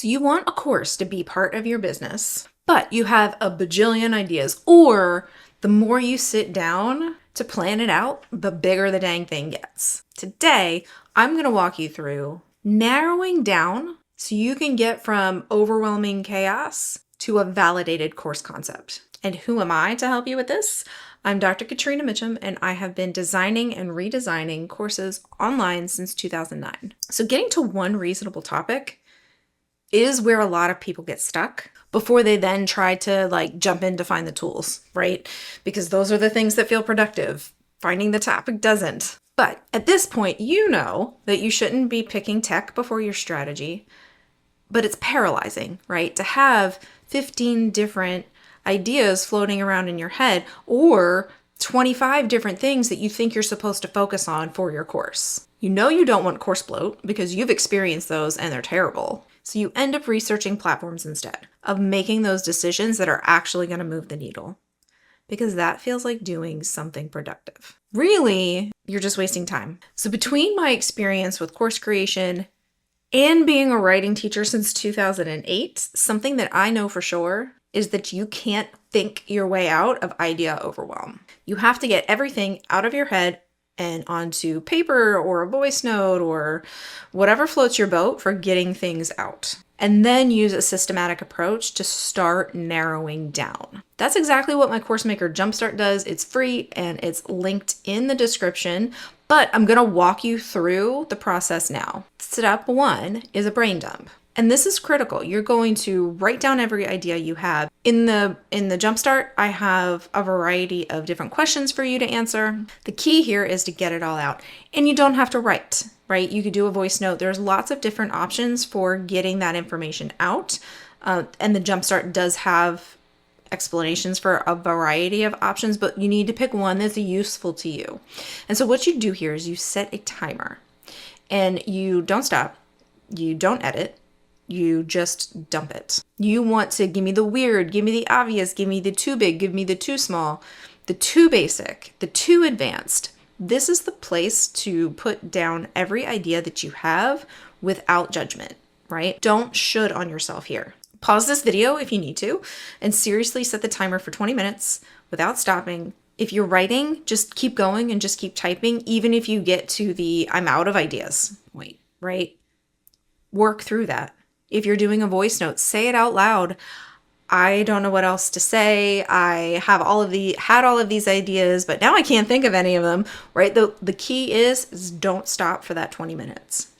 So you want a course to be part of your business, but you have a bajillion ideas, or the more you sit down to plan it out, the bigger the dang thing gets. Today, I'm going to walk you through narrowing down so you can get from overwhelming chaos to a validated course concept. And who am I to help you with this? I'm Dr. Catrina Mitchum, and I have been designing and redesigning courses online since 2009. So getting to one reasonable topic is where a lot of people get stuck before they then try to jump in to find the tools, right? Because those are the things that feel productive. Finding the topic doesn't. But at this point, you know that you shouldn't be picking tech before your strategy, but it's paralyzing, right? To have 15 different ideas floating around in your head, or 25 different things that you think you're supposed to focus on for your course. You know you don't want course bloat because you've experienced those and they're terrible. So you end up researching platforms instead of making those decisions that are actually going to move the needle, because that feels like doing something productive. Really, you're just wasting time. So between my experience with course creation and being a writing teacher since 2008, something that I know for sure is that you can't think your way out of idea overwhelm. You have to get everything out of your head and onto paper or a voice note or whatever floats your boat for getting things out. And then use a systematic approach to start narrowing down. That's exactly what my course Maker Jumpstart does. It's free and it's linked in the description, but I'm gonna walk you through the process now. Step 1 is a brain dump. And this is critical. You're going to write down every idea you have. In the Jumpstart, I have a variety of different questions for you to answer. The key here is to get it all out. And you don't have to write, right? You could do a voice note. There's lots of different options for getting that information out. And the Jumpstart does have explanations for a variety of options, but you need to pick one that's useful to you. And so what you do here is you set a timer and you don't stop. You don't edit. You just dump it. You want to give me the weird, give me the obvious, give me the too big, give me the too small, the too basic, the too advanced. This is the place to put down every idea that you have without judgment, right? Don't should on yourself here. Pause this video if you need to, and seriously set the timer for 20 minutes without stopping. If you're writing, just keep going and just keep typing, even if you get to the I'm out of ideas point, right? Work through that. If you're doing a voice note, say it out loud. I don't know what else to say. I have had all of these ideas, but now I can't think of any of them, right? The key is don't stop for that 20 minutes.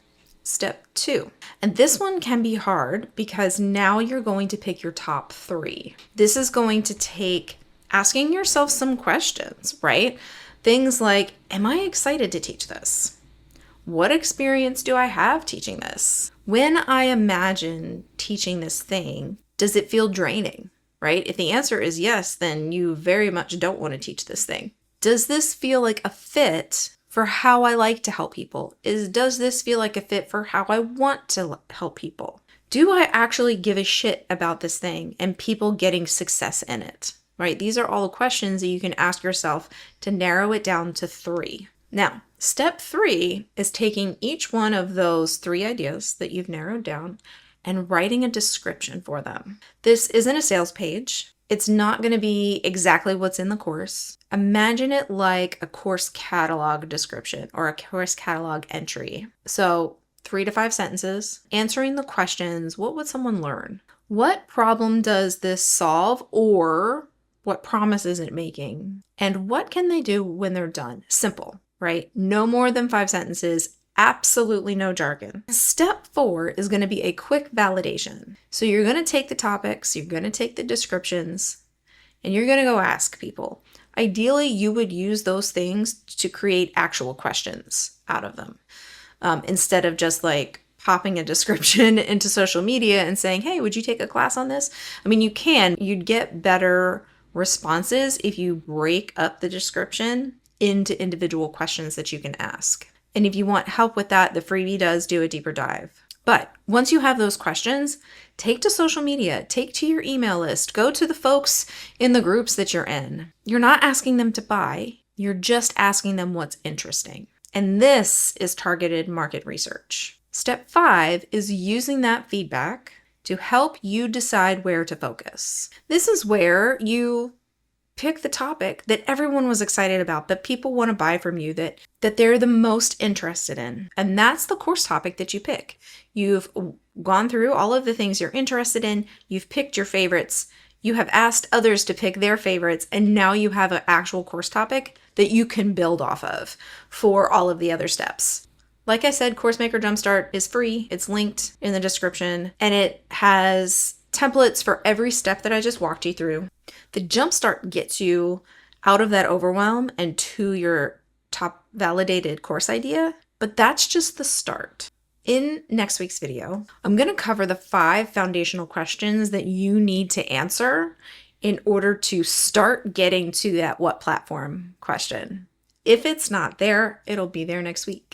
Step 2. And this one can be hard because now you're going to pick your top 3. This is going to take asking yourself some questions, right? Things like, am I excited to teach this? What experience do I have teaching this? When I imagine teaching this thing, does it feel draining, right? If the answer is yes, then you very much don't want to teach this thing. Does this feel like a fit for how I like to help people? Does this feel like a fit for how I want to help people? Do I actually give a shit about this thing and people getting success in it, right? These are all the questions that you can ask yourself to narrow it down to 3. Now, step 3 is taking each one of those 3 ideas that you've narrowed down and writing a description for them. This isn't a sales page. It's not going to be exactly what's in the course. Imagine it like a course catalog description or a course catalog entry. So 3 to 5 sentences, answering the questions, what would someone learn? What problem does this solve, or what promise is it making? And what can they do when they're done? Simple. Right? No more than 5 sentences, absolutely no jargon. Step 4 is going to be a quick validation. So you're going to take the topics, you're going to take the descriptions, and you're going to go ask people. Ideally, you would use those things to create actual questions out of them, instead of just popping a description into social media and saying, hey, would you take a class on this? I mean, you'd get better responses if you break up the description into individual questions that you can ask. And if you want help with that, the freebie does do a deeper dive. But once you have those questions, take to social media, take to your email list, go to the folks in the groups that you're in. You're not asking them to buy, you're just asking them what's interesting. And this is targeted market research. Step 5 is using that feedback to help you decide where to focus. This is where you pick the topic that everyone was excited about, that people want to buy from you, that they're the most interested in. And that's the course topic that you pick. You've gone through all of the things you're interested in. You've picked your favorites. You have asked others to pick their favorites. And now you have an actual course topic that you can build off of for all of the other steps. Like I said, Course Maker Jumpstart is free. It's linked in the description, and it has templates for every step that I just walked you through. The Jumpstart gets you out of that overwhelm and to your top validated course idea, but that's just the start. In next week's video, I'm going to cover the 5 foundational questions that you need to answer in order to start getting to that what platform question. If it's not there, it'll be there next week.